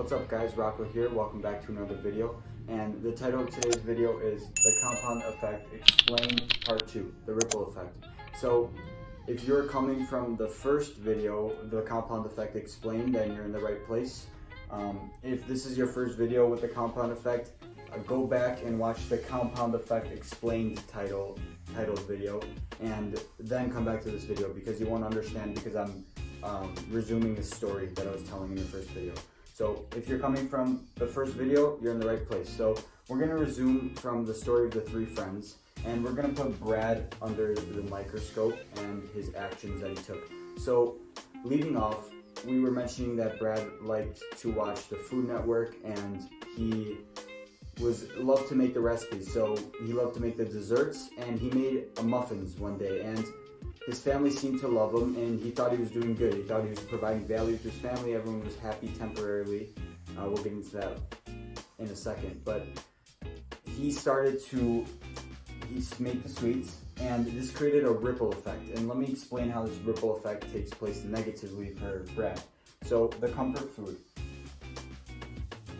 What's up guys, Rocco here, welcome back to another video. And the title of today's video is The Compound Effect Explained Part 2, The Ripple Effect. So if you're coming from the first video, The Compound Effect Explained, then you're in the right place. If this is your first video with the compound effect, go back and watch the Compound Effect Explained titled video, and then come back to this video because you won't understand, because I'm resuming the story that I was telling in the first video. So if you're coming from the first video, you're in the right place. So we're going to resume from the story of the three friends, and we're going to put Brad under the microscope and his actions that he took. So leading off, we were mentioning that Brad liked to watch the Food Network, and he loved to make the recipes. So he loved to make the desserts, and he made muffins one day, and his family seemed to love him, and he thought he was doing good. He thought he was providing value to his family. Everyone was happy temporarily. We'll get into that in a second. But he started to make the sweets, and this created a ripple effect. And let me explain how this ripple effect takes place negatively for Brad. So the comfort food.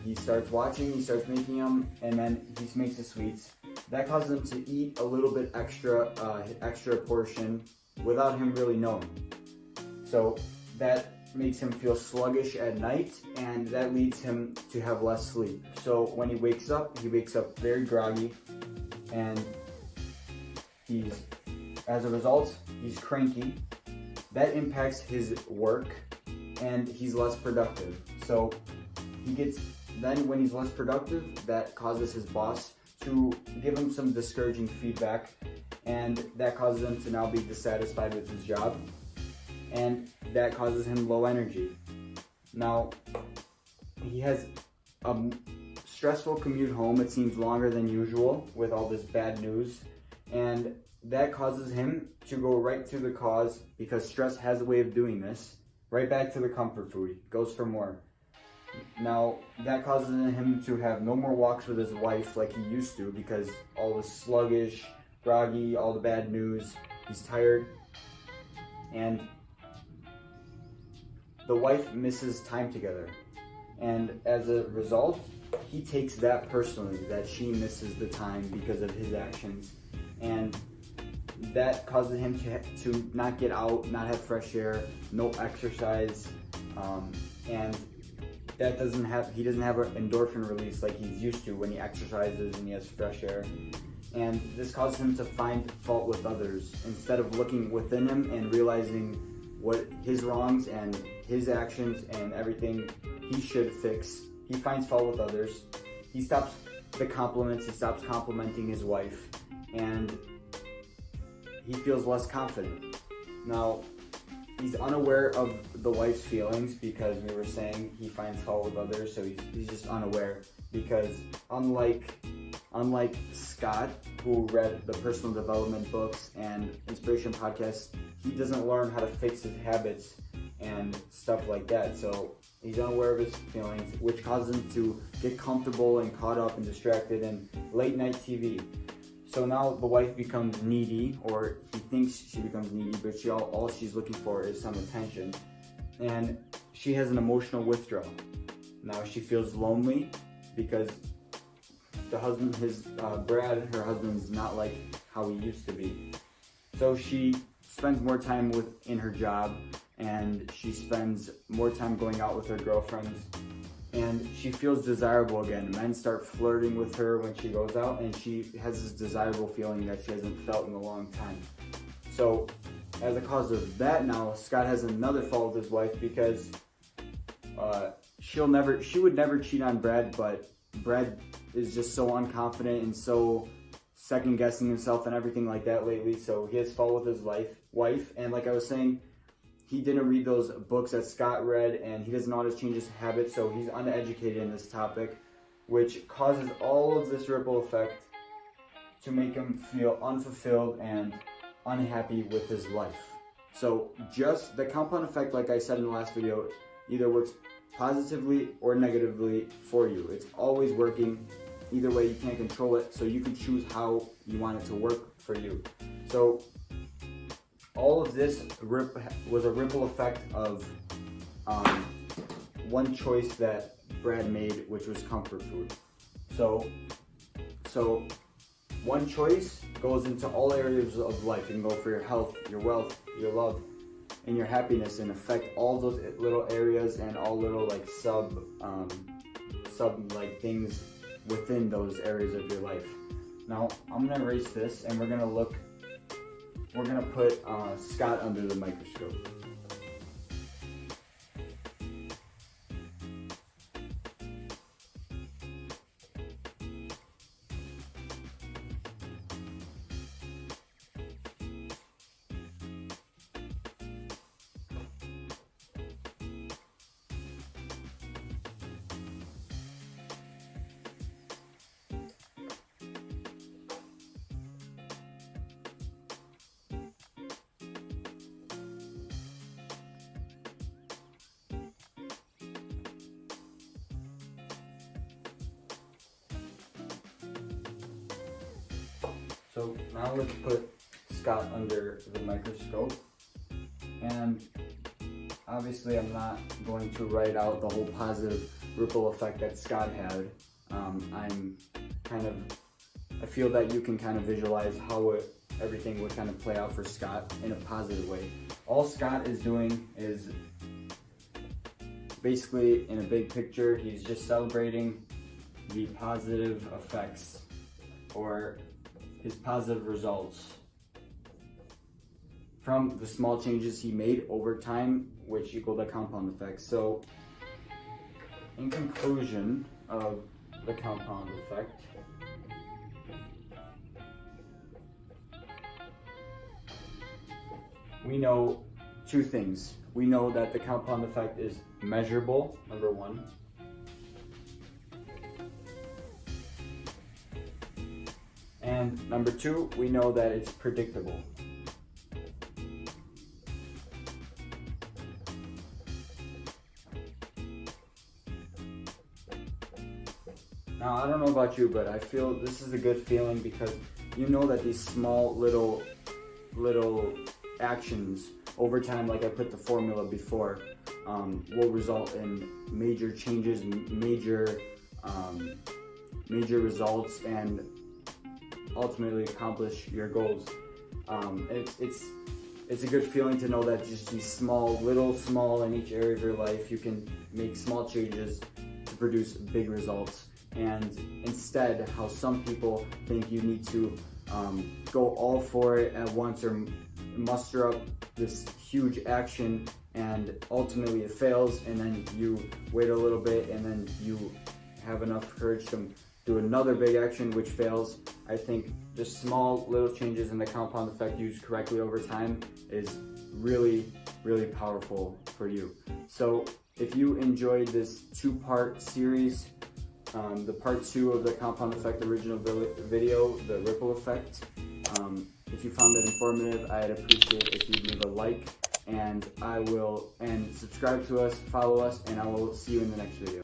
He starts watching, he starts making them, and then he makes the sweets. That causes him to eat a little bit extra portion without him really knowing. So that makes him feel sluggish at night, and that leads him to have less sleep. So when he wakes up very groggy, and as a result, he's cranky. That impacts his work, and he's less productive. So then when he's less productive, that causes his boss to give him some discouraging feedback, and that causes him to now be dissatisfied with his job, and that causes him low energy. Now, he has a stressful commute home. It seems longer than usual with all this bad news, and that causes him to go right to the cause, because stress has a way of doing this, right back to the comfort food. Goes for more. Now, that causes him to have no more walks with his wife like he used to, because all the sluggish, groggy, all the bad news, he's tired, and the wife misses time together. And as a result, he takes that personally, that she misses the time because of his actions, and that causes him to not get out, not have fresh air, no exercise, and he doesn't have an endorphin release like he's used to when he exercises and he has fresh air. And this causes him to find fault with others instead of looking within him and realizing what his wrongs and his actions and everything he should fix. He finds fault with others. He stops the compliments. He stops complimenting his wife, and he feels less confident. Now, he's unaware of the wife's feelings, because we were saying he finds fault with others, so he's just unaware. Because unlike Scott, who read the personal development books and inspiration podcasts, he doesn't learn how to fix his habits and stuff like that. So he's unaware of his feelings, which causes him to get comfortable and caught up and distracted in late night TV. So now the wife becomes needy, or he thinks she becomes needy, but all she's looking for is some attention. And she has an emotional withdrawal. Now she feels lonely because the husband, Brad, her husband's not like how he used to be. So she spends more time in her job, and she spends more time going out with her girlfriends, and she feels desirable again. Men start flirting with her when she goes out, and she has this desirable feeling that she hasn't felt in a long time. So as a cause of that, now Scott has another fault with his wife, because she would never cheat on Brad, but Brad is just so unconfident and so second-guessing himself and everything like that lately. So he has fault with his wife, and like I was saying, he didn't read those books that Scott read, and he doesn't know how to change his habits, so he's uneducated in this topic, which causes all of this ripple effect to make him feel unfulfilled and unhappy with his life. So just the compound effect, like I said in the last video, either works positively or negatively for you. It's always working. Either way, you can't control it, so you can choose how you want it to work for you. So all of this was a ripple effect of one choice that Brad made, which was comfort food. So one choice goes into all areas of life. You can go for your health, your wealth, your love, and your happiness, and affect all those little areas and all little like sub like things within those areas of your life. Now I'm gonna erase this, and we're gonna put Scott under the microscope. So now let's put Scott under the microscope, and obviously I'm not going to write out the whole positive ripple effect that Scott had. I feel that you can kind of visualize how everything would kind of play out for Scott in a positive way. All Scott is doing is basically, in a big picture, he's just celebrating the positive effects or his positive results from the small changes he made over time, which equal the compound effect. So, in conclusion of the compound effect, we know two things. We know that the compound effect is measurable, number one. And number two, we know that it's predictable. Now, I don't know about you, but I feel this is a good feeling, because you know that these small little actions over time, like I put the formula before, will result in major changes, major results, and ultimately accomplish your goals. It's a good feeling to know that just these small in each area of your life, you can make small changes to produce big results. And instead, how some people think you need to go all for it at once, or muster up this huge action, and ultimately it fails, and then you wait a little bit, and then you have enough courage to do another big action which fails. I think just small little changes in the compound effect used correctly over time is really, really powerful for you. So if you enjoyed this two-part series, the part 2 of the compound effect original video, the ripple effect, if you found it informative, I'd appreciate if you'd leave a like, and subscribe to us, follow us, and I will see you in the next video.